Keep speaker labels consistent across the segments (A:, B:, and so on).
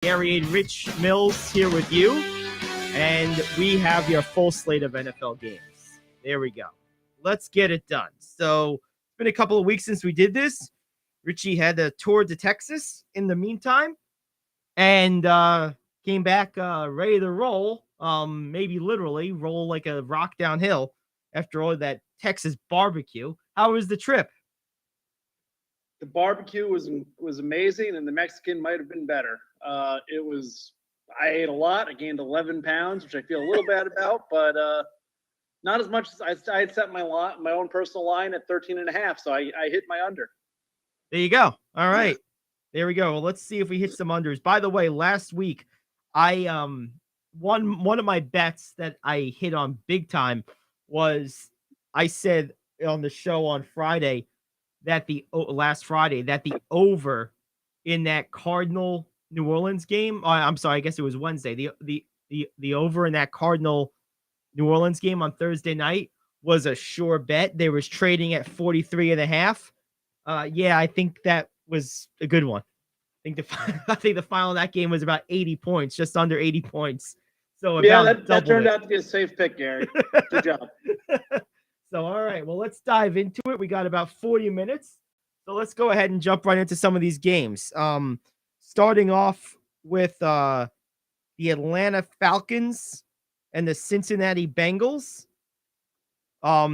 A: Gary and Rich Mills here with you, and we have your full slate of NFL games. There we go. Let's get it done. So it's been a couple of weeks since we did this. Richie had a tour to Texas in the meantime, and came back ready to roll. Maybe literally roll like a rock downhill after all that Texas barbecue. How was the trip?
B: The barbecue was amazing, and the Mexican might have been better. I ate a lot. I gained 11 pounds, which I feel a little bad about, but not as much as I had set my own personal line at 13 and a half. So I hit my under.
A: There you go. All right. There we go. Well, let's see if we hit some unders. By the way, last week I one of my bets that I hit on big time was I said on the show on Friday that last Friday that the over in that Cardinal New Orleans game. I'm sorry, I guess it was Wednesday. The over in that Cardinal New Orleans game on Thursday night was a sure bet. They was trading at 43.5. Yeah, I think that was a good one. I think the final of that game was about 80 points, just under 80 points. So
B: yeah, that turned out to be a safe pick, Gary. Good job.
A: So, all right, well, let's dive into it. We got about 40 minutes. So let's go ahead and jump right into some of these games. Starting off with the Atlanta Falcons and the Cincinnati Bengals.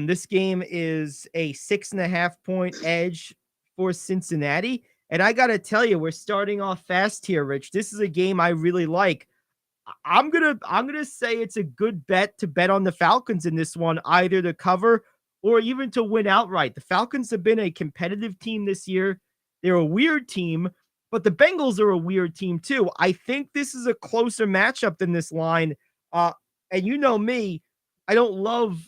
A: This game is a 6.5 point edge for Cincinnati. And I got to tell you, we're starting off fast here, Rich. This is a game I really like. I'm gonna say it's a good bet to bet on the Falcons in this one, either to cover or even to win outright. The Falcons have been a competitive team this year. They're a weird team, but the Bengals are a weird team too. I think this is a closer matchup than this line. And you know me, I don't love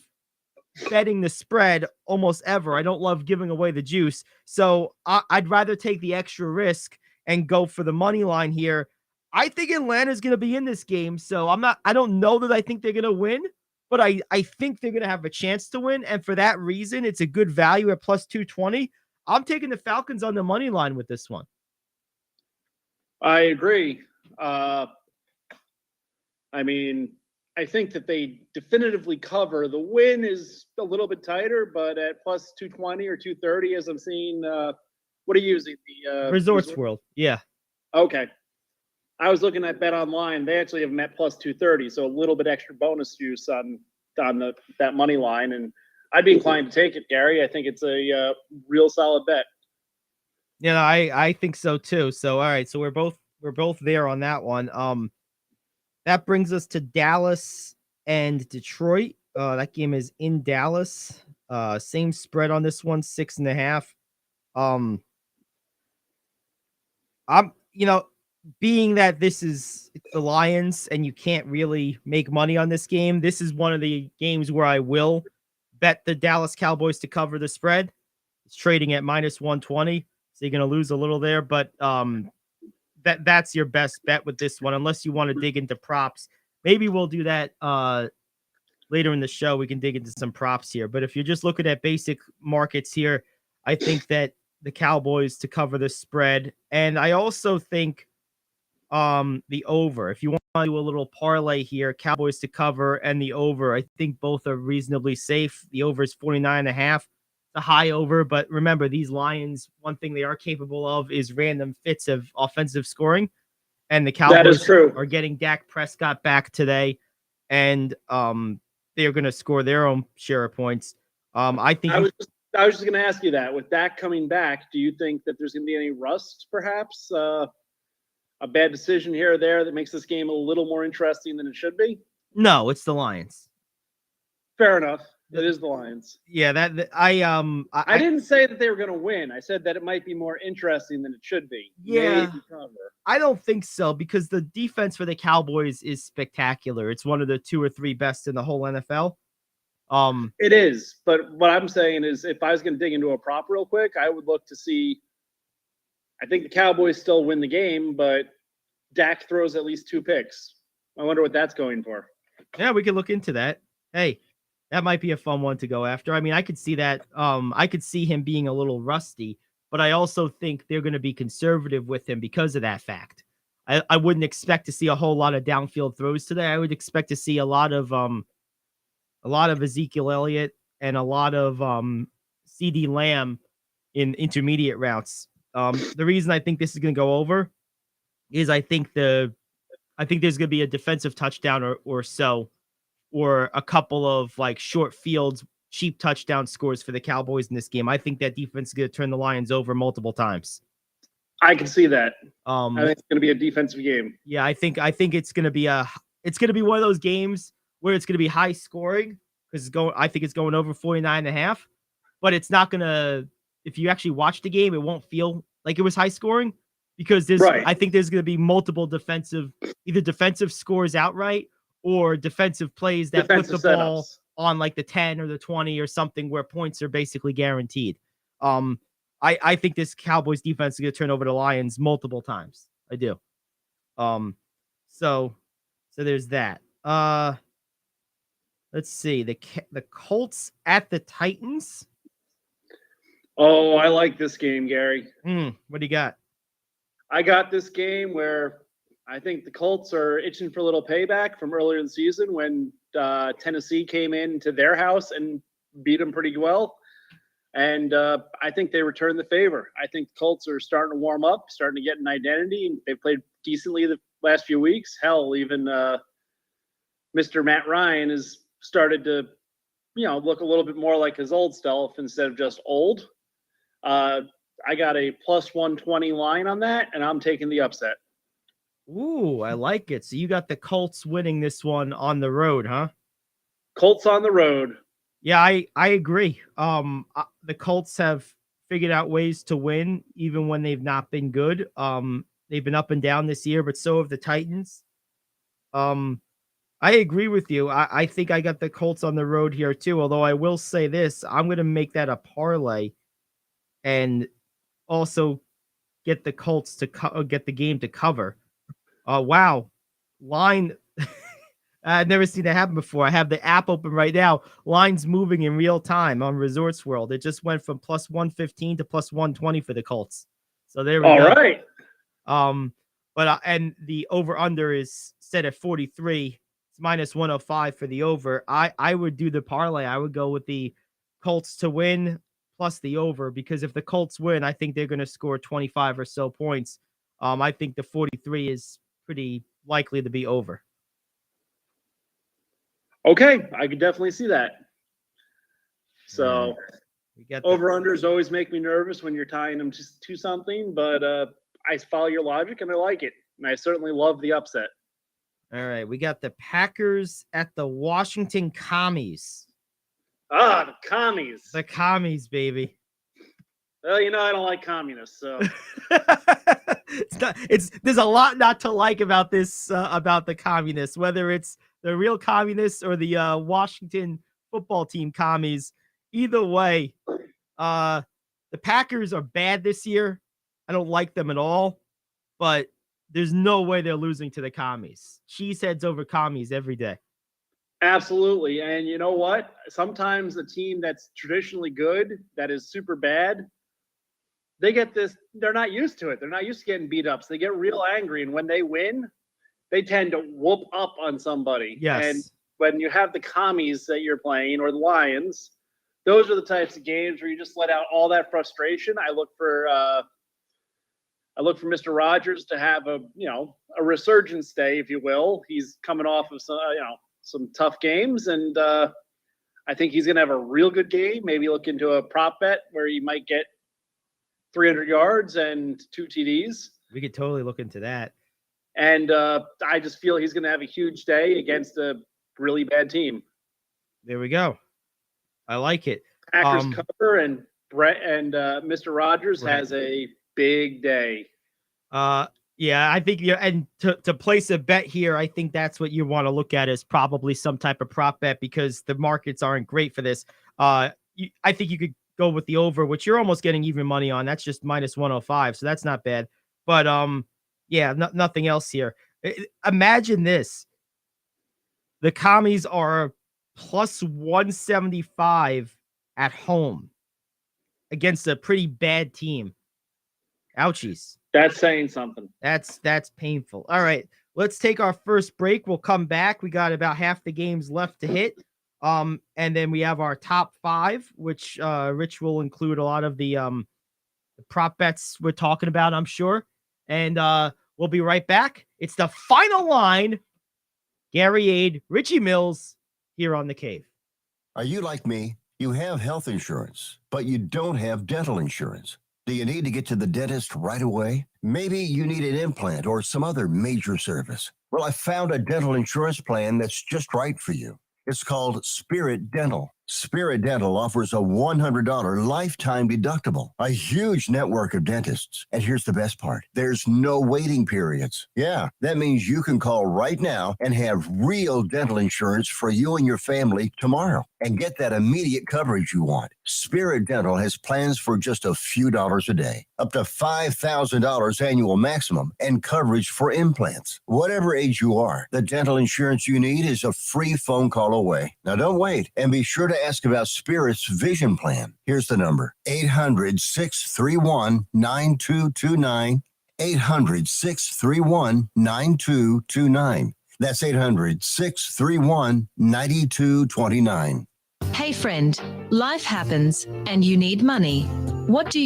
A: betting the spread almost ever. I don't love giving away the juice. So I'd rather take the extra risk and go for the money line here. I think Atlanta's going to be in this game. So I don't know that I think they're going to win, but I think they're going to have a chance to win. And for that reason, it's a good value at plus 220. I'm taking the Falcons on the money line with this one.
B: I agree. I mean, I think that they definitively cover. The win is a little bit tighter, but at plus 220 or 230, as I'm seeing, what are you using? The
A: Resorts World. Yeah.
B: Okay. I was looking at Bet Online. They actually have met plus 230, so a little bit extra bonus juice on that money line, and I'd be inclined to take it, Gary. I think it's a real solid bet.
A: Yeah, I think so too. So all right, so we're both there on that one. That brings us to Dallas and Detroit. That game is in Dallas. Same spread on this one, 6.5. Being that this is the Lions and you can't really make money on this game, this is one of the games where I will bet the Dallas Cowboys to cover the spread. It's trading at minus 120, so you're going to lose a little there, but that's your best bet with this one, unless you want to dig into props. Maybe we'll do that later in the show. We can dig into some props here, but if you're just looking at basic markets here, I think that the Cowboys to cover the spread, and I also think the over. If you want to do a little parlay here, Cowboys to cover and the over, I think both are reasonably safe. The over is 49.5. The high over, but remember, these Lions, one thing they are capable of is random fits of offensive scoring, and the Cowboys are getting Dak Prescott back today, and they're going to score their own share of points. I think
B: I was just going to ask you that. With Dak coming back, do you think that there's going to be any rust, perhaps? A bad decision here or there that makes this game a little more interesting than it should be?
A: No, it's the Lions.
B: Fair enough. It is the Lions.
A: Yeah,
B: I didn't say that they were going to win. I said that it might be more interesting than it should be.
A: Yeah, I don't think so, because the defense for the Cowboys is spectacular. It's one of the 2 or 3 best in the whole NFL.
B: It is, but what I'm saying is, if I was going to dig into a prop real quick, I would look to see. I think the Cowboys still win the game, but Dak throws at least 2 picks. I wonder what that's going for.
A: Yeah, we could look into that. Hey, that might be a fun one to go after. I mean, I could see that. I could see him being a little rusty, but I also think they're going to be conservative with him because of that fact. I wouldn't expect to see a whole lot of downfield throws today. I would expect to see a lot of Ezekiel Elliott and a lot of CD Lamb in intermediate routes. The reason I think this is going to go over is I think there's going to be a defensive touchdown or so, or a couple of like short fields, cheap touchdown scores for the Cowboys in this game. I think that defense is going to turn the Lions over multiple times.
B: I can see that. I think it's going to be a defensive game.
A: Yeah, I think it's going to be one of those games where it's going to be high scoring because I think it's going over 49.5, but it's not going to, if you actually watch the game, it won't feel like it was high scoring because I think there's going to be multiple either defensive scores outright or defensive plays that put the ball on like the 10 or the 20 or something where points are basically guaranteed. I think this Cowboys defense is going to turn over the Lions multiple times. I do. So there's that. Let's see. The Colts at the Titans.
B: Oh, I like this game, Gary.
A: What do you got?
B: I got this game where I think the Colts are itching for a little payback from earlier in the season when Tennessee came into their house and beat them pretty well. And I think they returned the favor. I think the Colts are starting to warm up, starting to get an identity. They've played decently the last few weeks. Hell, even Mr. Matt Ryan has started to, look a little bit more like his old self instead of just old. I got a plus 120 line on that, and I'm taking the upset.
A: Ooh, I like it. So you got the Colts winning this one on the road, huh?
B: Colts on the road.
A: Yeah, I agree. The Colts have figured out ways to win even when they've not been good. They've been up and down this year, but so have the Titans. I agree with you. I think I got the Colts on the road here too, although I will say this, I'm going to make that a parlay and also get the Colts to get the game to cover. Wow. Line I've never seen that happen before. I have the app open right now. Lines moving in real time on Resorts World. It just went from plus 115 to plus 120 for the Colts. So there we go.
B: All right.
A: But and the over under is set at 43. It's minus 105 for the over. I would do the parlay. I would go with the Colts to win plus the over because if the Colts win, I think they're going to score 25 or so points. I think the 43 is pretty likely to be over.
B: Okay, I could definitely see that. So over-unders always make me nervous when you're tying them to something, but I follow your logic and I like it. And I certainly love the upset.
A: All right, we got the Packers at the Washington Commies.
B: The Commies.
A: The Commies, baby.
B: Well, I don't like communists, so.
A: There's a lot not to like about this, about the communists, whether it's the real communists or the Washington football team commies. Either way, the Packers are bad this year. I don't like them at all, but there's no way they're losing to the commies. Cheeseheads over commies every day.
B: Absolutely. And you know what? Sometimes a team that's traditionally good, that is super bad, they get this, they're not used to it. They're not used to getting beat up. So they get real angry. And when they win, they tend to whoop up on somebody.
A: Yes.
B: And when you have the commies that you're playing or the Lions, those are the types of games where you just let out all that frustration. I look for Mr. Rodgers to have a resurgence day, if you will. He's coming off of some tough games, and I think he's going to have a real good game. Maybe look into a prop bet where he might get 300 yards and 2 TDs.
A: We could totally look into that.
B: And I just feel he's going to have a huge day against a really bad team.
A: There we go. I like it.
B: Packers cover, and Mr. Rodgers has a big day.
A: Yeah, I think and to place a bet here, I think that's what you want to look at is probably some type of prop bet because the markets aren't great for this. I think you could go with the over, which you're almost getting even money on. That's just minus 105, so that's not bad. But yeah, nothing else here. Imagine this: the commies are plus 175 at home against a pretty bad team. Ouchies.
B: That's saying something.
A: That's painful. All right, let's take our first break. We'll come back. We got about half the games left to hit. And then we have our top 5, which Rich will include a lot of the prop bets we're talking about, I'm sure. And we'll be right back. It's the final line. Gary Ade, Richie Mills here on The Cave.
C: Are you like me? You have health insurance, but you don't have dental insurance. Do you need to get to the dentist right away? Maybe you need an implant or some other major service. Well, I found a dental insurance plan that's just right for you. It's called Spirit Dental. Spirit Dental offers a $100 lifetime deductible, a huge network of dentists. And here's the best part. There's no waiting periods. Yeah, that means you can call right now and have real dental insurance for you and your family tomorrow and get that immediate coverage you want. Spirit Dental has plans for just a few dollars a day, up to $5,000 annual maximum, and coverage for implants. Whatever age you are, the dental insurance you need is a free phone call away. Now don't wait, and be sure to ask about Spirit's vision plan. Here's the number: 800-631-9229. 800-631-9229. That's 800-631-9229.
D: Hey friend, life happens and you need money. What do?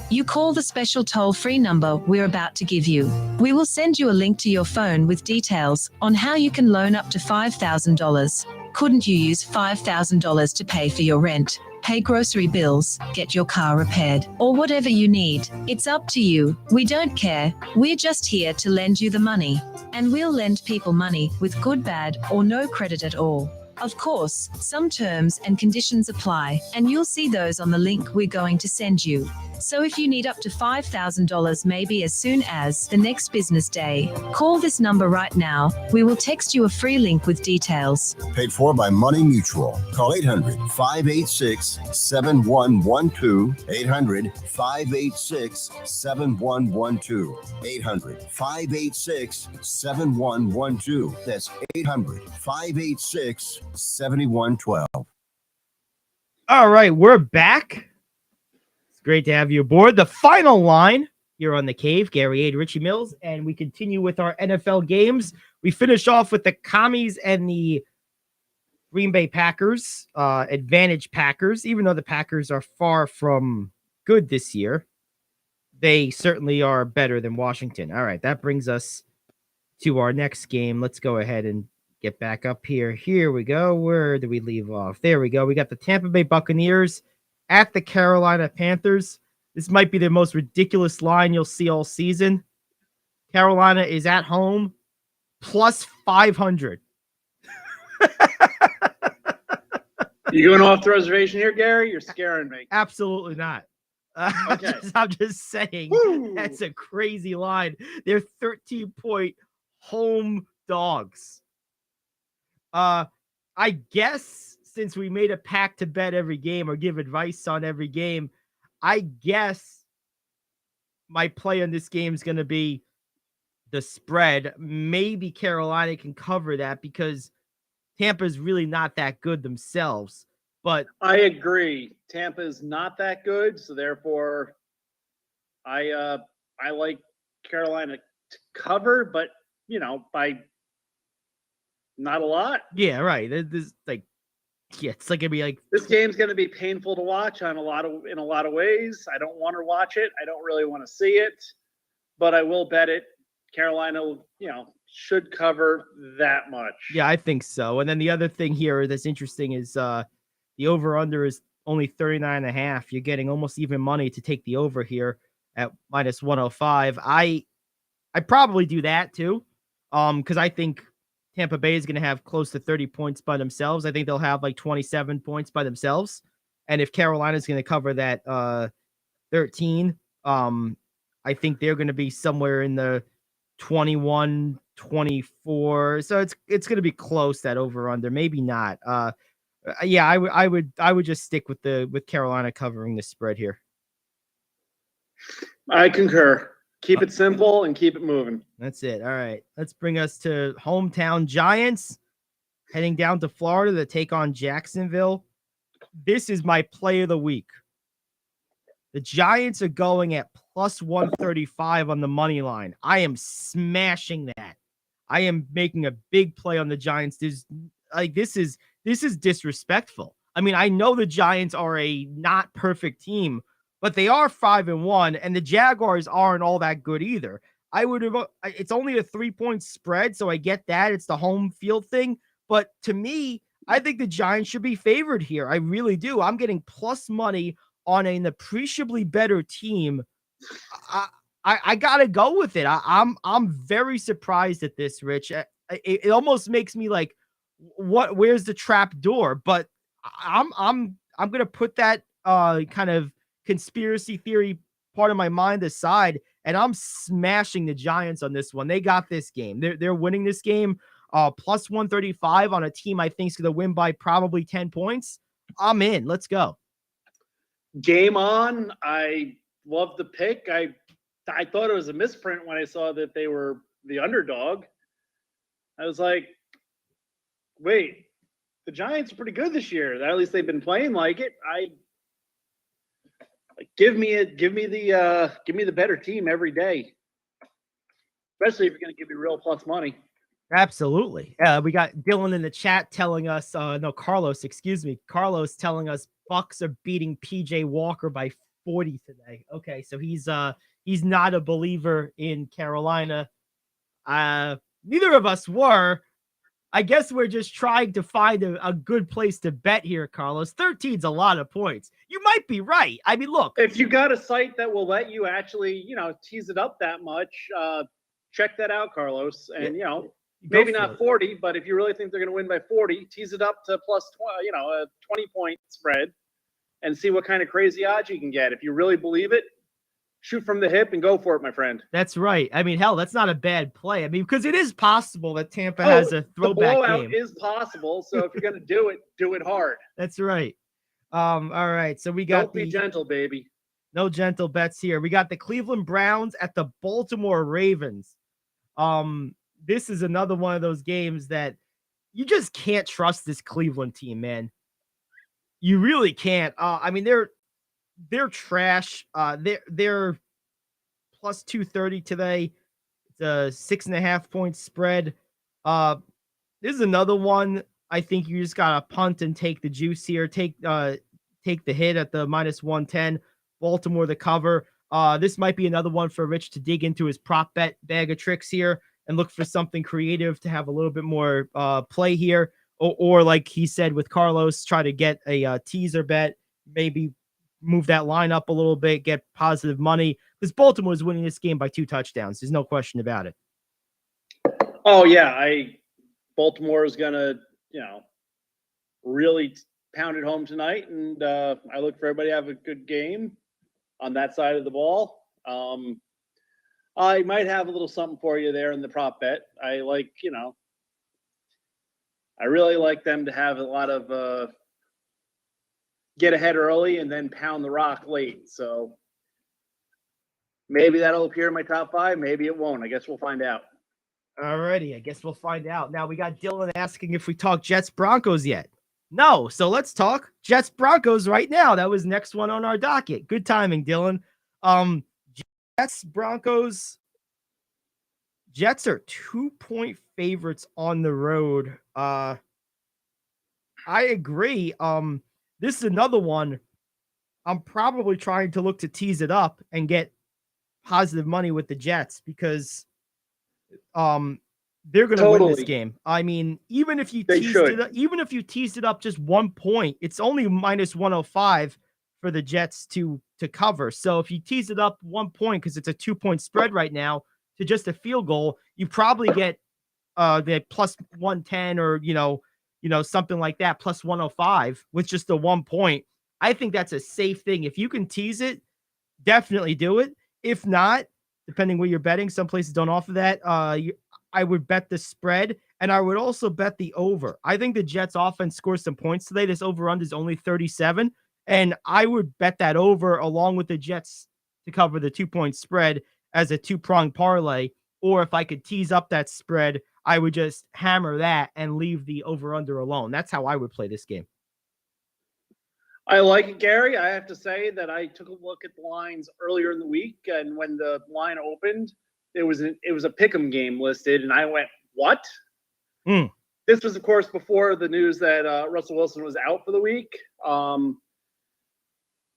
D: You call the special toll-free number we're about to give you. We will send you a link to your phone with details on how you can loan up to $5,000. Couldn't you use $5,000 to pay for your rent, pay grocery bills, get your car repaired, or whatever you need? It's up to you. We don't care. We're just here to lend you the money. And we'll lend people money with good, bad, or no credit at all. Of course, some terms and conditions apply, and you'll see those on the link we're going to send you. So if you need up to $5,000 maybe as soon as the next business day, call this number right now. We will text you a free link with details.
C: Paid for by Money Mutual. Call 800-586-7112. 800-586-7112. 800-586-7112. That's 800-586-7112.
A: All right, we're back. It's great to have you aboard. The final line here on The Cave, Gary Ade, Richie Mills, and we continue with our NFL games. We finish off with the Commies and the Green Bay Packers, advantage Packers. Even though the Packers are far from good this year, they certainly are better than Washington. All right, that brings us to our next game. Let's go ahead and get back up here. Here we go. Where did we leave off? There we go. We got the Tampa Bay Buccaneers at the Carolina Panthers. This might be the most ridiculous line you'll see all season. Carolina is at home, plus 500.
B: You going off the reservation here, Gary? You're scaring me.
A: Absolutely not.
B: Okay.
A: I'm just saying,
B: Woo!
A: That's a crazy line. They're 13-point home dogs. I guess since we made a pact to bet every game or give advice on every game, I guess my play on this game is going to be the spread. Maybe Carolina can cover that because Tampa's really not that good themselves. But
B: I agree. Tampa is not that good, so therefore I like Carolina to cover, but by not a lot.
A: yeah, right. This it's like gonna be like
B: This game's going to be painful to watch in a lot of ways. I don't want to watch it. I don't really want to see it, but I will bet it. Carolina, should cover that much.
A: yeah, I think so. And then the other thing here that's interesting is the over-under is only 39.5. You're getting almost even money to take the over here at minus 105. I probably do that too, because I think Tampa Bay is going to have close to 30 points by themselves. I think they'll have like 27 points by themselves. And if Carolina is going to cover that 13, I think they're going to be somewhere in the 21, 24. So it's going to be close, that over under. Maybe not. Yeah, I would just stick with Carolina covering the spread here.
B: I concur. Keep it simple and keep it moving.
A: That's it. All right. Let's bring us to hometown Giants heading down to Florida to take on Jacksonville. This is my play of the week. The Giants are going at plus 135 on the money line. I am smashing that. I am making a big play on the Giants. This is disrespectful. I mean, I know the Giants are a not perfect team, but they are 5-1, and the Jaguars aren't all that good either. It's only a 3-point spread, so I get that. It's the home field thing. But to me, I think the Giants should be favored here. I really do. I'm getting plus money on an appreciably better team. I gotta go with it. I'm very surprised at this, Rich. It almost makes me like, where's the trap door? But I'm gonna put that kind of conspiracy theory part of my mind aside, and I'm smashing the Giants on this one. They got this game. They're winning this game. Plus 135 on a team I think is gonna win by probably 10 points. I'm in. Let's go.
B: Game on. I love the pick. I thought it was a misprint when I saw that they were the underdog. I was like, wait, the Giants are pretty good this year. At least they've been playing like it. Give me the better team every day, especially if you're going to give me real plus money.
A: Absolutely. We got Dylan in the chat telling us, Carlos, excuse me. Carlos telling us Bucks are beating PJ Walker by 40 today. Okay, so he's not a believer in Carolina. Neither of us were. I guess we're just trying to find a good place to bet here, Carlos. 13's a lot of points. You might be right. I mean, look.
B: If you got a site that will let you actually, tease it up that much, check that out, Carlos. And, maybe not 40, but if you really think they're going to win by 40, tease it up to plus, a 20-point spread and see what kind of crazy odds you can get. If you really believe it, shoot from the hip and go for it, my friend.
A: That's right. I mean, hell, that's not a bad play. I mean, because it is possible that Tampa has a throwback
B: the blowout
A: game.
B: Is possible. So if you're going to do it hard.
A: That's right. All right. So we got
B: Don't be gentle, baby.
A: No gentle bets here. We got the Cleveland Browns at the Baltimore Ravens. This is another one of those games that you just can't trust this Cleveland team, man. You really can't. I mean, they're trash. They're plus 230 today. It's a 6.5 point spread. This is another one. I think you just gotta punt and take the juice here. Take the hit at the minus 110. Baltimore the cover. This might be another one for Rich to dig into his prop bet bag of tricks here and look for something creative to have a little bit more play here. Or like he said with Carlos, try to get a teaser bet, maybe move that line up a little bit, get positive money, because Baltimore is winning this game by 2 touchdowns. There's no question about it.
B: Oh yeah, Baltimore is gonna, really pound it home tonight, and I look for everybody to have a good game on that side of the ball. I might have a little something for you there in the prop bet. I really like them to have a lot of get ahead early and then pound the rock late. So maybe that'll appear in my top 5. Maybe it won't. I guess we'll find out.
A: Alrighty, I guess we'll find out. Now we got Dylan asking if we talk Jets Broncos yet. No, so let's talk Jets Broncos right now. That was next one on our docket. Good timing, Dylan. Jets Broncos. Jets are 2-point favorites on the road. I agree. This is another one. I'm probably trying to look to tease it up and get positive money with the Jets because they're going to win this game. I mean, even if you teased it up just 1 point, it's only minus 105 for the Jets to cover. So if you tease it up 1 point because it's a 2-point spread right now to just a field goal, you probably get the plus 110 or something like that, plus 105 with just the 1 point. I think that's a safe thing. If you can tease it, definitely do it. If not, depending where you're betting, some places don't offer that. I would bet the spread, and I would also bet the over. I think the Jets offense scores some points today. This over-under is only 37, and I would bet that over along with the Jets to cover the 2-point spread as a 2-pronged parlay. Or if I could tease up that spread, I would just hammer that and leave the over-under alone. That's how I would play this game.
B: I like it, Gary. I have to say that I took a look at the lines earlier in the week, and when the line opened, it was a pick'em game listed, and I went, "What?"
A: Mm.
B: This was, of course, before the news that Russell Wilson was out for the week.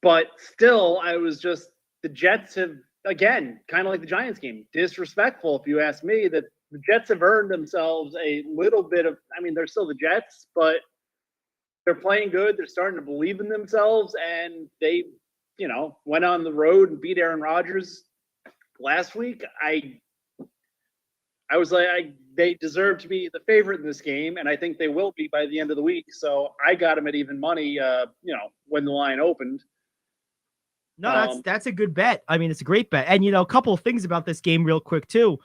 B: But still, I was just the Jets have, again, kind of like the Giants game, disrespectful, if you ask me, that the Jets have earned themselves a little bit of. I mean, they're still the Jets, but they're playing good. They're starting to believe in themselves, and they, went on the road and beat Aaron Rodgers last week. I was like, they deserve to be the favorite in this game, and I think they will be by the end of the week. So I got them at even money, when the line opened.
A: No, that's a good bet. I mean, it's a great bet. And a couple of things about this game real quick too.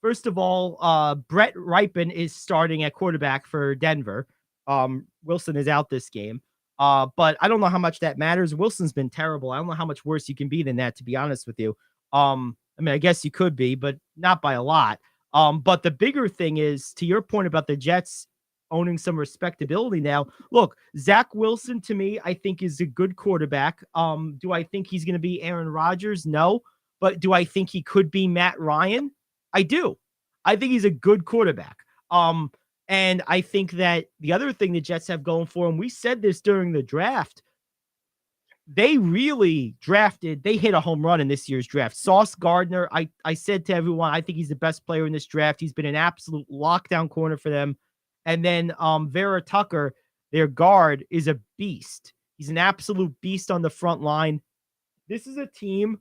A: First of all, Brett Ripon is starting at quarterback for Denver. Wilson is out this game. But I don't know how much that matters. Wilson's been terrible. I don't know how much worse you can be than that, to be honest with you. I mean, I guess you could be, but not by a lot. But the bigger thing is, to your point about the Jets owning some respectability now. Look, Zach Wilson, to me, I think is a good quarterback. Do I think he's going to be Aaron Rodgers? No. But do I think he could be Matt Ryan? I do. I think he's a good quarterback. And I think that the other thing the Jets have going for them, we said this during the draft, they really they hit a home run in this year's draft. Sauce Gardner, I said to everyone, I think he's the best player in this draft. He's been an absolute lockdown corner for them. And then Vera Tucker, their guard, is a beast. He's an absolute beast on the front line. This is a team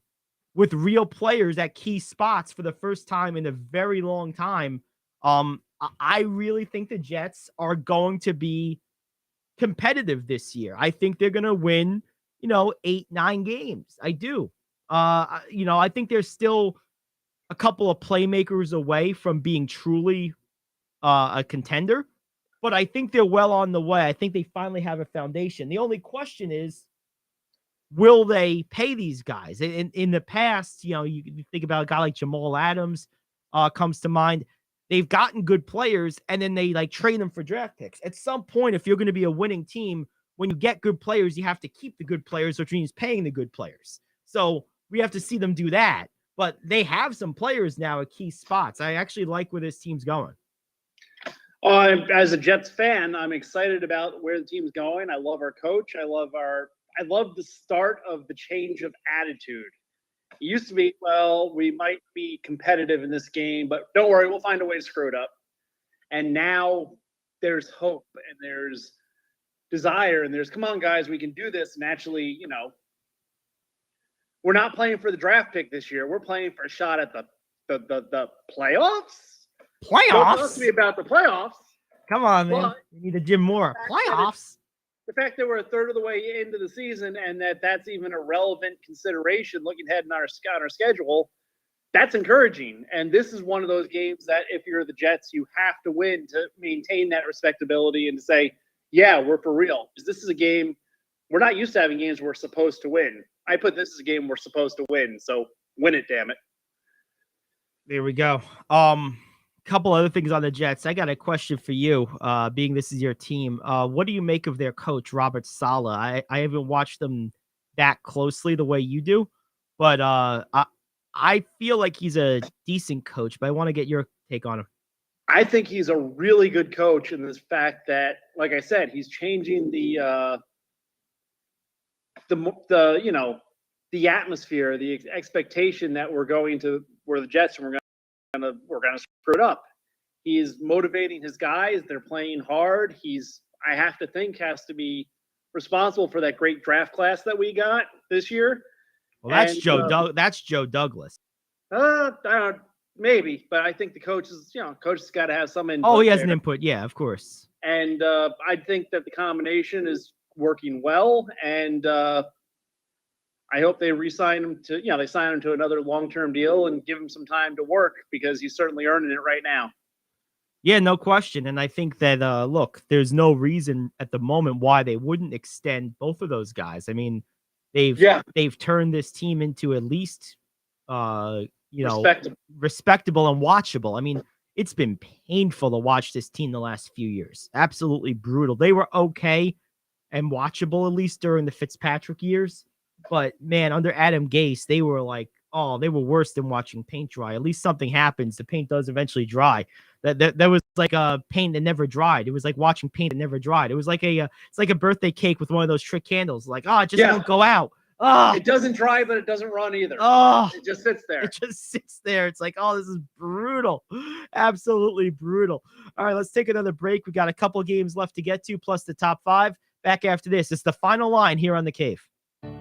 A: with real players at key spots for the first time in a very long time. I really think the Jets are going to be competitive this year. I think they're going to win, 8-9 games. I do. I think there's still a couple of playmakers away from being truly a contender, but I think they're well on the way. I think they finally have a foundation. The only question is, will they pay these guys? In the past, you think about a guy like Jamal Adams comes to mind. They've gotten good players, and then they trade them for draft picks. At some point, if you're going to be a winning team, when you get good players, you have to keep the good players, which means paying the good players. So we have to see them do that. But they have some players now at key spots. I actually like where this team's going.
B: As a Jets fan, I'm excited about where the team's going. I love our coach. I love the start of the change of attitude. It used to be, well, we might be competitive in this game, but don't worry, we'll find a way to screw it up. And now there's hope and there's desire and there's, come on, guys, we can do this. And actually, we're not playing for the draft pick this year. We're playing for a shot at the playoffs.
A: Playoffs?
B: Don't talk to me about the playoffs.
A: Come on, man.
B: But
A: We need to Jim Moore. Playoffs?
B: The fact that we're a third of the way into the season and that's even a relevant consideration looking ahead on our schedule, that's encouraging. And this is one of those games that if you're the Jets, you have to win to maintain that respectability and to say, yeah, we're for real. Because this is a game, we're not used to having games we're supposed to win. I put this as a game we're supposed to win. So win it, damn it.
A: There we go. Couple other things on the Jets. I got a question for you, being this is your team. What do you make of their coach, Robert Saleh? I haven't watched them that closely the way you do, but I feel like he's a decent coach, but I want to get your take on him.
B: I think he's a really good coach in this fact that, like I said, he's changing the atmosphere, the expectation that we're going to where the Jets and we're gonna screw it up. He's motivating his guys. They're playing hard. I have to think, has to be responsible for that great draft class that we got this year.
A: Well, that's Joe Douglas.
B: Maybe, but I think the coaches got to have some input.
A: Oh, he has an input. Yeah, of course.
B: And I think that the combination is working well. And I hope they re-sign him they sign him to another long-term deal and give him some time to work because he's certainly earning it right now.
A: Yeah, no question. And I think that, look, there's no reason at the moment why they wouldn't extend both of those guys. I mean, they've turned this team into at least, respectable and watchable. I mean, it's been painful to watch this team the last few years. Absolutely brutal. They were okay and watchable, at least during the Fitzpatrick years. But man, under Adam Gase, they were like, oh, they were worse than watching paint dry. At least something happens. The paint does eventually dry. That was like a paint that never dried. It was like watching paint that never dried. It was like it's like a birthday cake with one of those trick candles. Like, oh, it just won't go out. Oh,
B: It doesn't dry, but it doesn't run either.
A: oh,
B: It just sits there.
A: it just sits there. It's like, oh, this is brutal. Absolutely brutal. All right, let's take another break. We got a couple games left to get to, plus the top 5. Back after this. It's the final line here on The Cave.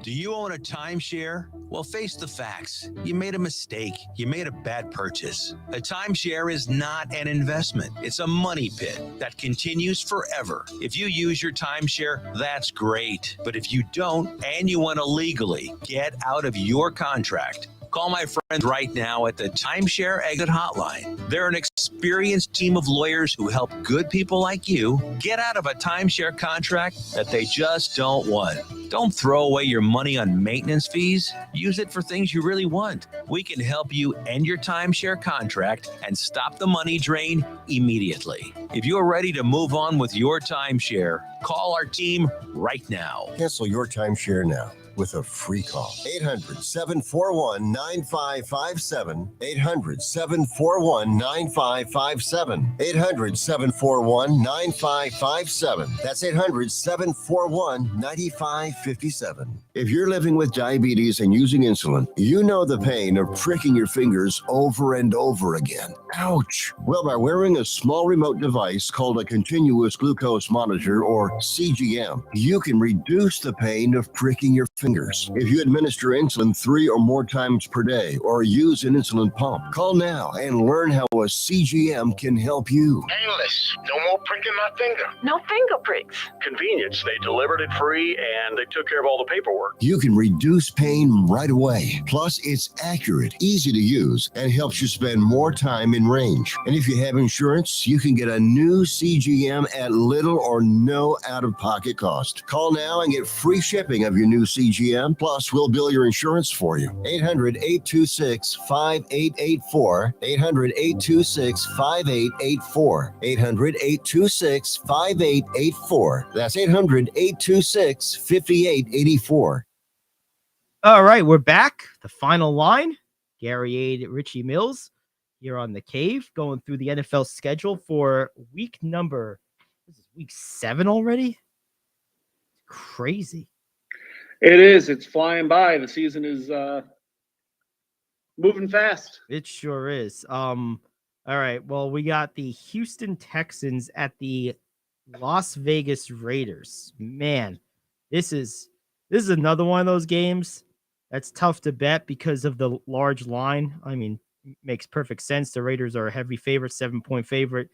E: Do you own a timeshare? Well, face the facts. You made a mistake. You made a bad purchase. A timeshare is not an investment. It's a money pit that continues forever. If you use your timeshare, that's great. But if you don't and you want to legally get out of your contract, call my friends right now at the Timeshare Exit Hotline. They're an experienced team of lawyers who help good people like you get out of a timeshare contract that they just don't want. Don't throw away your money on maintenance fees. Use it for things you really want. We can help you end your timeshare contract and stop the money drain immediately. If you're ready to move on with your timeshare, call our team right now.
C: Cancel your timeshare now with a free call. 800-741-9557. 800-741-9557. 800-741-9557. That's 800-741-9557. If you're living with diabetes and using insulin, you know the pain of pricking your fingers over and over again. Ouch! Well, by wearing a small remote device called a continuous glucose monitor, or CGM, you can reduce the pain of pricking your fingers. If you administer insulin 3 or more times per day or use an insulin pump, call now and learn how a CGM can help you.
F: Painless. No more pricking my finger.
G: No finger pricks.
F: Convenience. They delivered it free and they took care of all the paperwork.
C: You can reduce pain right away. Plus, it's accurate, easy to use, and helps you spend more time in range. And if you have insurance, you can get a new CGM at little or no out-of-pocket cost. Call now and get free shipping of your new CGM. Plus, we'll bill your insurance for you. 800-826-5884. 800-826-5884. 800-826-5884. That's 800-826-5884.
A: All right, we're back. The final line. Gary A. Richie Mills here on The Cave, going through the NFL schedule for week 7 already? Crazy.
B: It is. It's flying by. The season is moving fast.
A: It sure is. All right. Well, we got the Houston Texans at the Las Vegas Raiders. Man, this is another one of those games that's tough to bet because of the large line. I mean, makes perfect sense. The Raiders are a heavy favorite, 7-point favorite.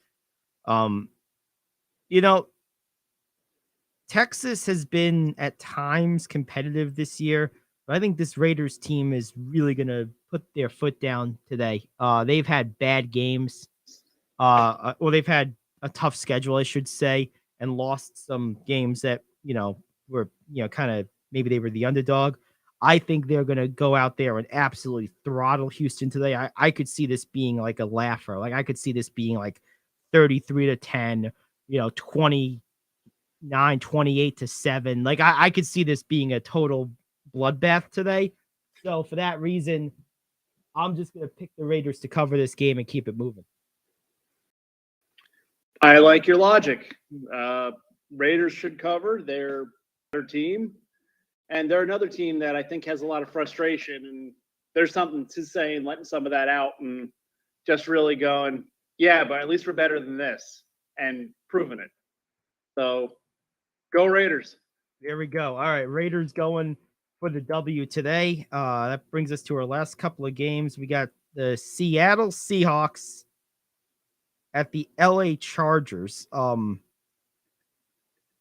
A: Texas has been at times competitive this year, but I think this Raiders team is really going to put their foot down today. They've had bad games. They've had a tough schedule, I should say, and lost some games that, were, kind of maybe they were the underdog. I think they're going to go out there and absolutely throttle Houston today. I could see this being like a laugher. Like, I could see this being like 33-10, 28-7. Like, I could see this being a total bloodbath today. So for that reason, I'm just going to pick the Raiders to cover this game and keep it moving.
B: I like your logic. Raiders should cover. They're their team. And they're another team that I think has a lot of frustration. And there's something to saying, letting some of that out and just really going, yeah, but at least we're better than this, and proving it. So go Raiders.
A: There we go. All right. Raiders going for the W today. That brings us to our last couple of games. We got the Seattle Seahawks at the LA Chargers.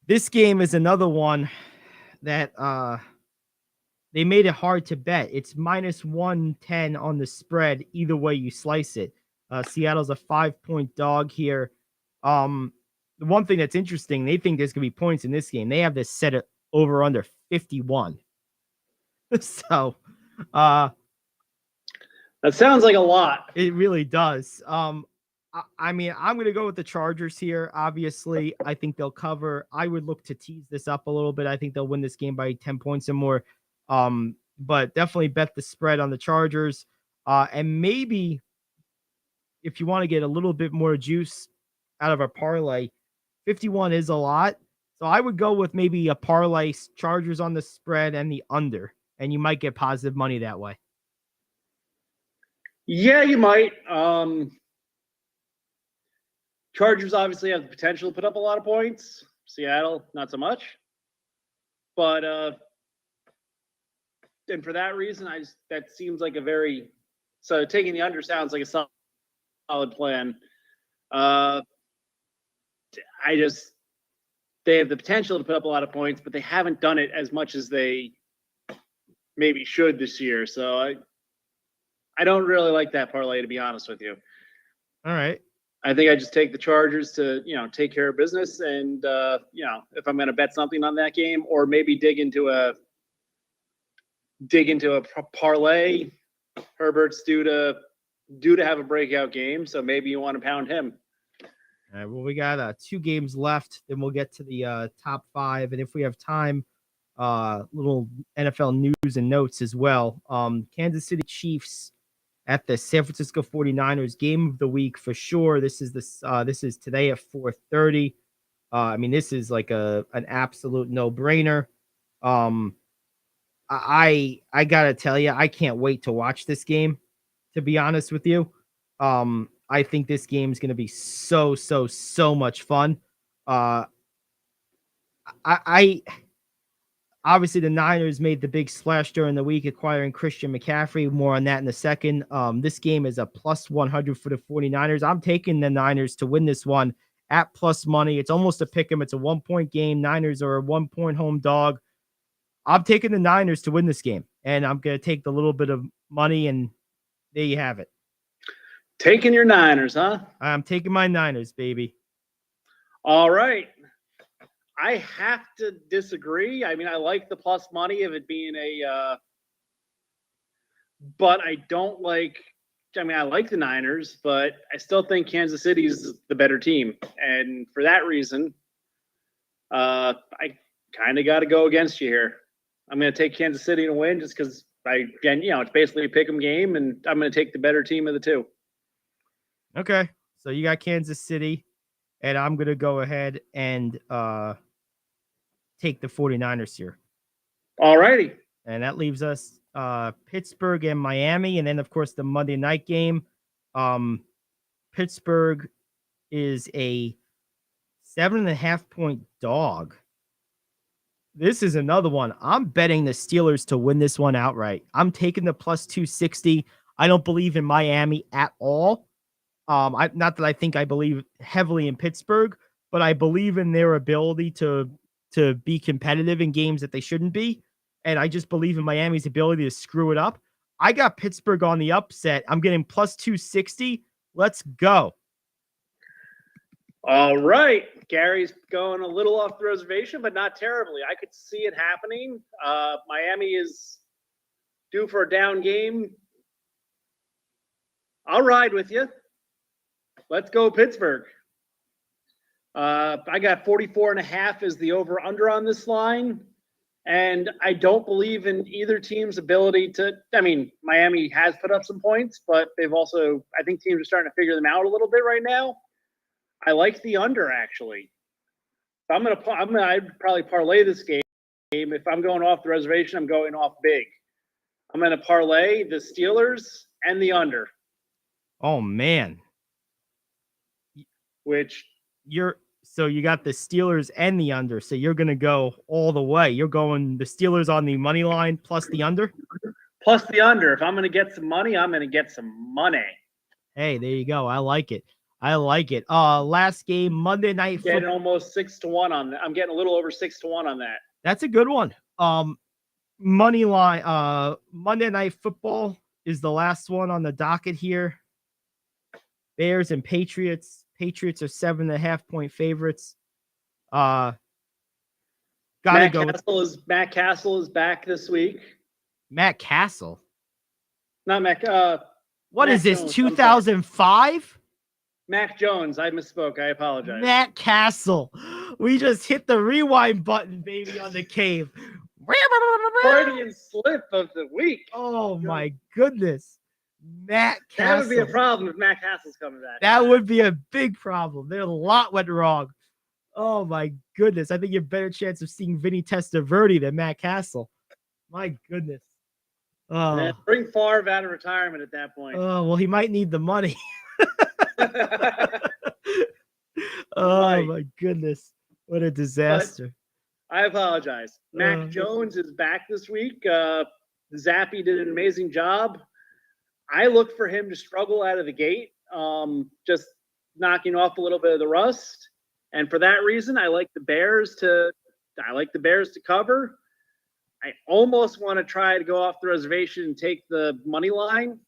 A: This game is another one that they made it hard to bet. It's -110 on the spread, either way you slice it. Seattle's a 5-point dog here. The one thing that's interesting, they think there's going to be points in this game. They have this set it over under 51. So
B: that sounds like a lot.
A: it really does. I mean, I'm going to go with the Chargers here. Obviously, I think they'll cover. I would look to tease this up a little bit. I think they'll win this game by 10 points or more. But definitely bet the spread on the Chargers. And maybe if you want to get a little bit more juice out of a parlay, 51 is a lot. So I would go with maybe a parlay Chargers on the spread and the under, and you might get positive money that way.
B: Yeah, you might. Chargers obviously have the potential to put up a lot of points. Seattle, not so much. But and for that reason, that seems like a very so taking the under sounds like a solid plan. They have the potential to put up a lot of points, but they haven't done it as much as they maybe should this year. So I don't really like that parlay, to be honest with you.
A: All right.
B: I think I just take the Chargers to, take care of business. And, if I'm going to bet something on that game, or maybe dig into a parlay, Herbert's due to have a breakout game. So maybe you want to pound him.
A: All right. Well, we got 2 games left. Then we'll get to the top 5. And if we have time, little NFL news and notes as well. Kansas City Chiefs at the San Francisco 49ers, game of the week for sure. This is today at 4:30. I mean, this is like an absolute no-brainer. I gotta tell you, I can't wait to watch this game, to be honest with you. I think this game is going to be so much fun. Obviously the Niners made the big splash during the week, acquiring Christian McCaffrey. More on that in a second. This game is a plus 100 for the 49ers. I'm taking the Niners to win this one at plus money. It's almost a pick 'em. It's a 1-point game. Niners are a 1-point home dog. I'm taking the Niners to win this game, and I'm going to take the little bit of money, and there you have it.
B: Taking your Niners, huh?
A: I'm taking my Niners, baby.
B: All right. I have to disagree. I mean, I like the plus money of it being but I don't like, I like the Niners, but I still think Kansas City is the better team. And for that reason, I kind of got to go against you here. I'm going to take Kansas City to win just because, it's basically a pick 'em game, and I'm going to take the better team of the two.
A: Okay. So you got Kansas City, and I'm going to go ahead and take the 49ers here.
B: All righty.
A: And that leaves us Pittsburgh and Miami. And then, of course, the Monday night game. Pittsburgh is a 7.5-point dog. This is another one. I'm betting the Steelers to win this one outright. I'm taking the plus 260. I don't believe in Miami at all. Not that I think I believe heavily in Pittsburgh, but I believe in their ability to be competitive in games that they shouldn't be. And I just believe in Miami's ability to screw it up. I got Pittsburgh on the upset. I'm getting plus 260. Let's go.
B: All right. Gary's going a little off the reservation, but not terribly. I could see it happening. Miami is due for a down game. I'll ride with you. Let's go Pittsburgh. I got 44.5 as the over-under on this line. And I don't believe in either team's ability to, Miami has put up some points, but they've also, I think teams are starting to figure them out a little bit right now. I like the under, actually. I'd probably parlay this game. If I'm going off the reservation, I'm going off big. I'm going to parlay the Steelers and the under.
A: Oh, man. So you got the Steelers and the under. So you're going to go all the way. You're going the Steelers on the money line plus the under?
B: Plus the under. If I'm going to get some money, I'm going to get some money.
A: Hey, there you go. I like it. Last game, Monday Night Football.
B: Getting almost 6-1 on that. I'm getting a little over 6-1 on that.
A: That's a good one. Money line. Monday Night Football is the last one on the docket here. Bears and Patriots. Patriots are 7.5-point favorites. Matt
B: Castle is back this week.
A: Matt Castle.
B: Not Matt.
A: What
B: Matt
A: is this?
B: Jones,
A: 2005?
B: Mac Jones. I misspoke. I apologize.
A: Matt Castle. We just hit the rewind button, baby, on the cave.
B: Freudian slip of the week.
A: Oh my goodness. Matt
B: That
A: Castle.
B: would be a problem if Matt Castle's coming back.
A: That would be a big problem. There a lot went wrong. Oh my goodness. I think you have a better chance of seeing Vinny Testaverde than Matt Castle. My goodness. Oh,
B: Man, bring Favre out of retirement at that point.
A: oh well, he might need the money. Oh
B: Right.
A: my goodness. What a disaster.
B: I apologize. Mac Jones is back this week. Zappy did an amazing job. I look for him to struggle out of the gate, just knocking off a little bit of the rust. And for that reason, I like the Bears to cover. I almost want to try to go off the reservation and take the money line.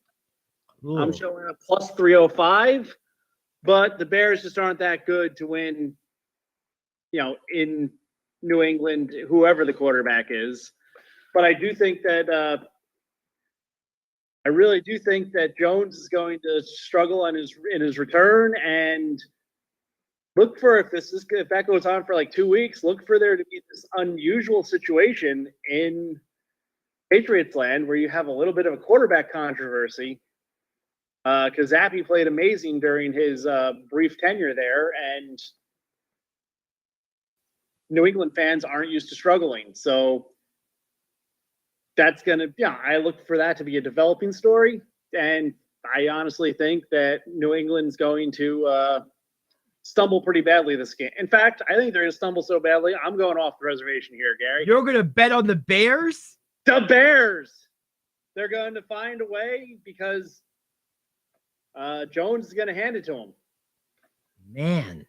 A: Ooh.
B: I'm showing a plus 305, but the Bears just aren't that good to win, in New England, whoever the quarterback is. But I really do think that Jones is going to struggle in his return, and look for if that goes on for like 2 weeks, look for there to be this unusual situation in Patriots land where you have a little bit of a quarterback controversy. Because Zappy played amazing during his brief tenure there, and New England fans aren't used to struggling. So that's I look for that to be a developing story. And I honestly think that New England's going to stumble pretty badly this game. In fact, I think they're going to stumble so badly, I'm going off the reservation here, Gary.
A: You're going to bet on the Bears?
B: The Bears! They're going to find a way because Jones is going to hand it to him.
A: Man.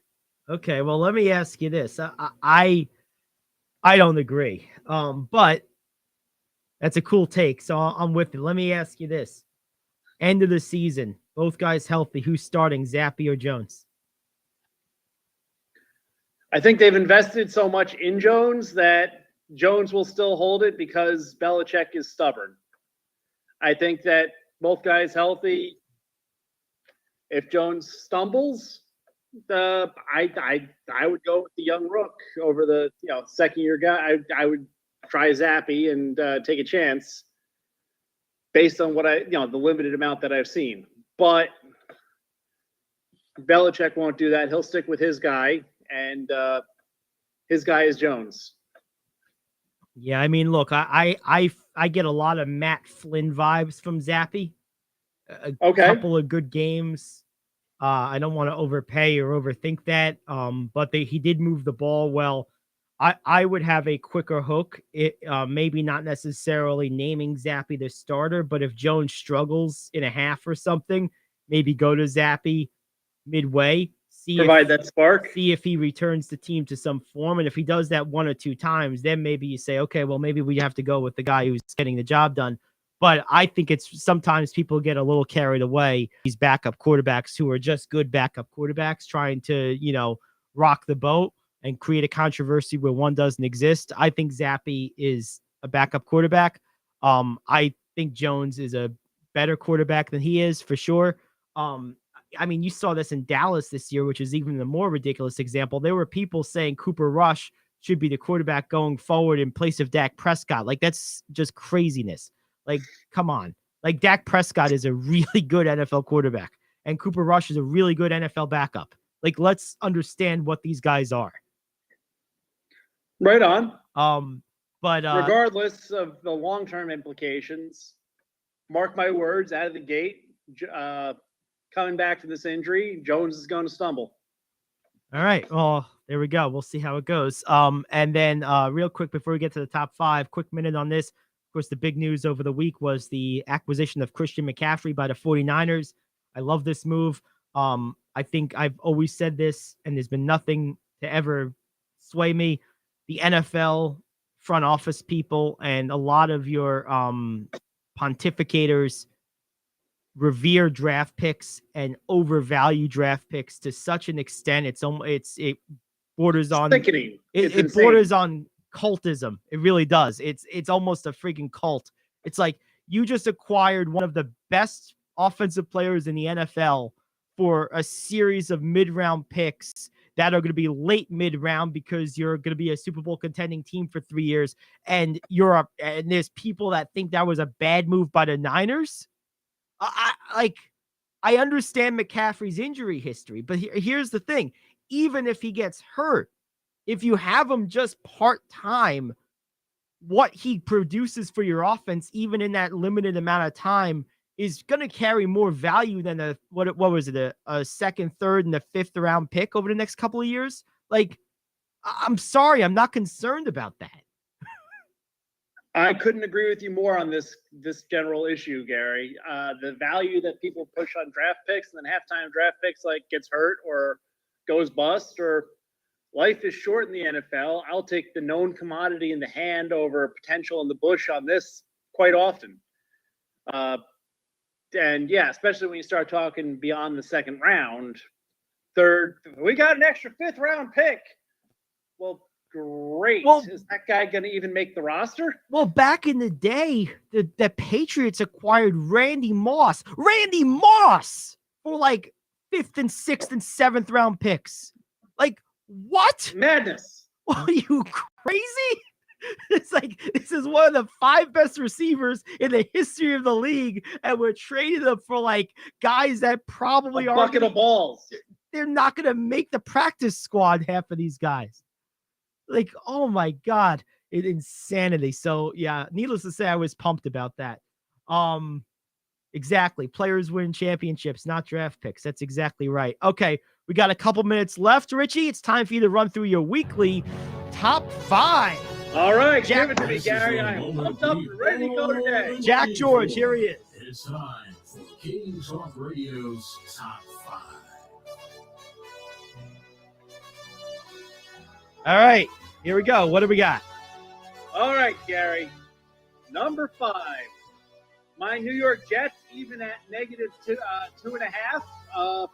A: Okay, well, let me ask you this. I don't agree. But that's a cool take, so I'm with it. Let me ask you this. End of the season, both guys healthy. Who's starting, Zappy or Jones?
B: I think they've invested so much in Jones that Jones will still hold it because Belichick is stubborn. I think that both guys healthy. If Jones stumbles, I would go with the young rook over the second year guy. I would try Zappy and take a chance based on what the limited amount that I've seen. But Belichick won't do that. He'll stick with his guy, and his guy is Jones.
A: Yeah, I mean, look, I get a lot of Matt Flynn vibes from Zappy. A couple of good games. I don't want to overpay or overthink that. But he did move the ball well. I would have a quicker hook. It maybe not necessarily naming Zappy the starter, but if Jones struggles in a half or something, maybe go to Zappy midway.
B: Provide that spark.
A: See if he returns the team to some form. And if he does that one or two times, then maybe you say, okay, well, maybe we have to go with the guy who's getting the job done. But I think it's sometimes people get a little carried away. These backup quarterbacks who are just good backup quarterbacks trying to, rock the boat and create a controversy where one doesn't exist. I think Zappy is a backup quarterback. I think Jones is a better quarterback than he is for sure. I mean, you saw this in Dallas this year, which is even the more ridiculous example. There were people saying Cooper Rush should be the quarterback going forward in place of Dak Prescott. Like, that's just craziness. Like, come on. Like, Dak Prescott is a really good NFL quarterback, and Cooper Rush is a really good NFL backup. Like, let's understand what these guys are.
B: Right on.
A: But
B: regardless of the long-term implications, mark my words, out of the gate, coming back to this injury, Jones is going to stumble.
A: All right. Well, there we go. We'll see how it goes. And then real quick, before we get to the top five, quick minute on this. Of course, the big news over the week was the acquisition of Christian McCaffrey by the 49ers. I love this move. I think I've always said this, and there's been nothing to ever sway me. The NFL front office people and a lot of your pontificators revere draft picks and overvalue draft picks to such an extent it borders on
B: sickening.
A: It borders on cultism. It really does. It's almost a freaking cult. It's like you just acquired one of the best offensive players in the NFL for a series of mid-round picks that are going to be late mid-round because you're going to be a Super Bowl contending team for 3 years, and and there's people that think that was a bad move by the Niners. I understand McCaffrey's injury history, but here's the thing. Even if he gets hurt, if you have him just part-time, what he produces for your offense, even in that limited amount of time, is going to carry more value than a second, third, and a fifth round pick over the next couple of years. Like, I'm sorry, I'm not concerned about that.
B: I couldn't agree with you more on this general issue, Gary. The value that people push on draft picks and then halftime draft picks, like, gets hurt or goes bust, or life is short in the NFL. I'll take the known commodity in the hand over potential in the bush on this quite often. And yeah, especially when you start talking beyond the second round, third, we got an extra fifth round pick. Well, great.
A: Well,
B: is that guy going to even make the roster?
A: Well, back in the day, the Patriots acquired Randy Moss for like fifth and sixth and seventh round picks. Like, what?
B: Madness.
A: Are you crazy? It's like, this is one of the 5 best receivers in the history of the league, and we're trading them for like guys that probably
B: a bucket of balls.
A: They're not going to make the practice squad, half of these guys. Like, oh my God, it's insanity. So yeah, needless to say, I was pumped about that. Exactly. Players win championships, not draft picks. That's exactly right. Okay, we got a couple minutes left, Richie. It's time for you to run through your weekly top 5.
B: All right, give it to me, Gary. I'm pumped up and ready to go today.
A: Jack George, here he is.
G: It's time for King Talk Radio's Top 5.
A: All right, here we go. What do we got?
B: All right, Gary. Number 5. My New York Jets, even at negative 2.5,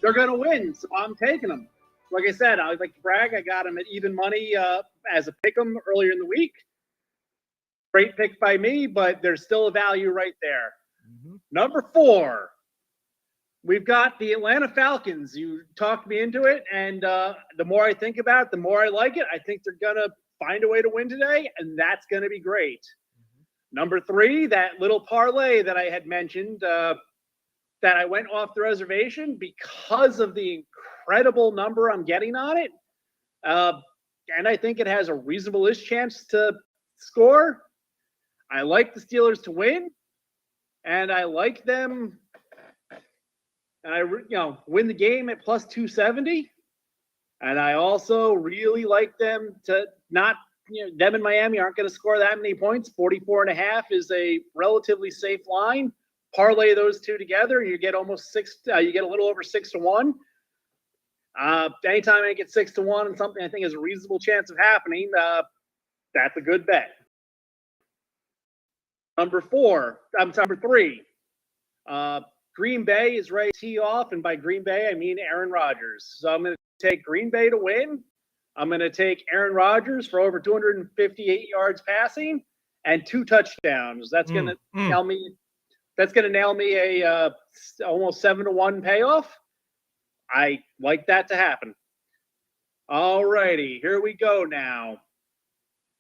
B: they're going to win, so I'm taking them. Like I said, I would like to brag. I got them at even money as a pick 'em earlier in the week. Great pick by me, but there's still a value right there. Mm-hmm. Number 4, we've got the Atlanta Falcons. You talked me into it, and the more I think about it, the more I like it. I think they're going to find a way to win today, and that's going to be great. Mm-hmm. Number 3, that little parlay that I had mentioned that I went off the reservation because of the incredible number I'm getting on it. And I think it has a reasonable-ish chance to score. I like the Steelers to win, and I like them. And I win the game at plus 270. And I also really like them to not, them in Miami aren't going to score that many points. 44.5 is a relatively safe line. Parlay those two together, you get almost 6. You get a little over 6-1. Anytime I get 6-1 and something I think has a reasonable chance of happening, that's a good bet. Number 3. Green Bay is ready to tee off, and by Green Bay I mean Aaron Rodgers. So I'm going to take Green Bay to win. I'm going to take Aaron Rodgers for over 258 yards passing and 2 touchdowns. That's going to tell me. That's going to nail me a almost 7-1 payoff. I like that to happen. All righty, here we go now.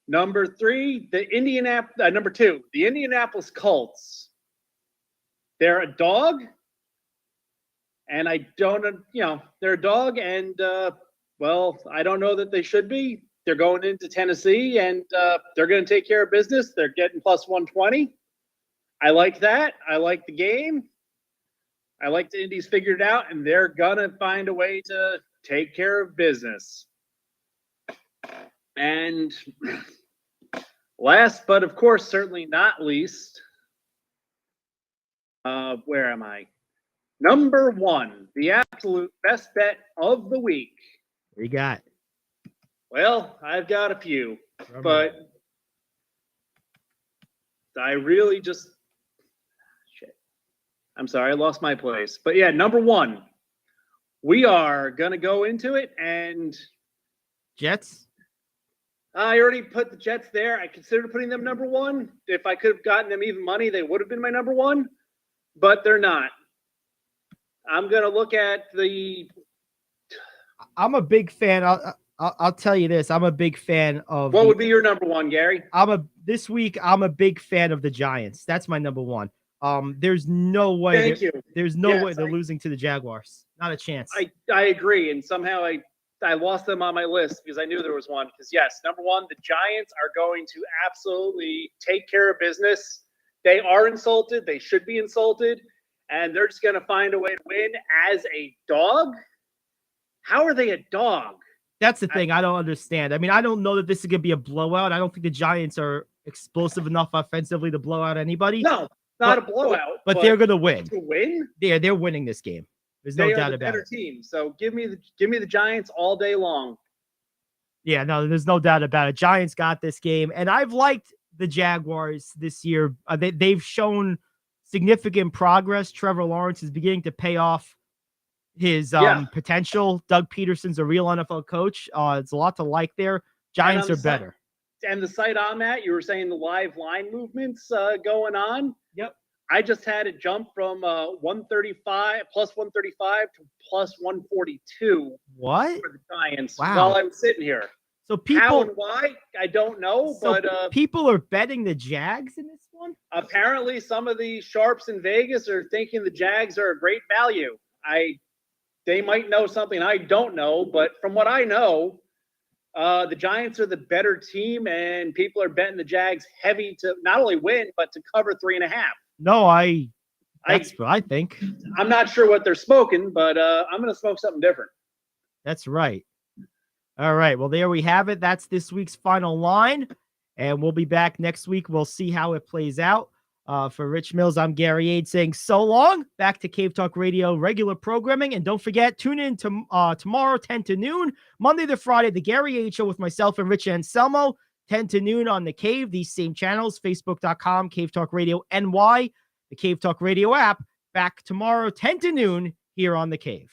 B: Number 3, number 2, the Indianapolis Colts. They're a dog, and I don't, they're a dog, and I don't know that they should be. They're going into Tennessee, and they're going to take care of business. They're getting plus 120. I like that. I like the game. I like the Indies figured it out, and they're going to find a way to take care of business. And last, but of course, certainly not least, where am I? Number 1, the absolute best bet of the week.
A: What you got?
B: Well, I've got a few, but I really just – I'm sorry, I lost my place. But yeah, number 1, we are going to go into it, and
A: Jets?
B: I already put the Jets there. I considered putting them number 1. If I could have gotten them even money, they would have been my number 1, but they're not. I'm going to look at the.
A: I'm a big fan. I'll tell you this. I'm a big fan of.
B: What would be your number one, Gary?
A: This week. I'm a big fan of the Giants. That's my number one. There's no way.
B: Thank you.
A: There's no
B: Yes,
A: way they're losing to the Jaguars. Not a chance.
B: I agree, and somehow I lost them on my list because I knew there was one. Because yes, number one, the Giants are going to absolutely take care of business. They are insulted. They should be insulted, and they're just going to find a way to win as a dog. How are they a dog?
A: That's the thing I don't understand. I mean, I don't know that this is going to be a blowout. I don't think the Giants are explosive enough offensively to blow out anybody.
B: No, not a blowout.
A: But they're going to win.
B: To win?
A: They're winning this game. There's no
B: They are
A: doubt
B: the
A: about
B: better
A: it.
B: team. So give me the Giants all day long.
A: Yeah, no, there's no doubt about it. Giants got this game, and I've liked the Jaguars this year. They've shown significant progress. Trevor Lawrence is beginning to pay off his potential. Doug Peterson's a real NFL coach. It's a lot to like there. Giants are better.
B: And the site I'm at, you were saying the live line movements going on.
A: Yep.
B: I just had it jump from 135 plus 135 to plus 142.
A: What?
B: For the Giants.
A: Wow.
B: While I was sitting here.
A: So people,
B: how and why I don't know, but
A: people are betting the Jags in this one.
B: Apparently, some of the sharps in Vegas are thinking the Jags are a great value. They might know something I don't know, but from what I know, the Giants are the better team, and people are betting the Jags heavy to not only win but to cover 3.5.
A: No, that's what I think.
B: I'm not sure what they're smoking, but I'm going to smoke something different.
A: That's right. All right. Well, there we have it. That's this week's final line, and we'll be back next week. We'll see how it plays out. For Rich Mills, I'm Gary Ade saying so long. Back to Cave Talk Radio regular programming. And don't forget, tune in to tomorrow, 10 to noon, Monday to Friday, the Gary Ade Show with myself and Rich Anselmo, 10 to noon on the Cave, these same channels, facebook.com, Cave Talk Radio NY, the Cave Talk Radio app. Back tomorrow, 10 to noon here on the Cave.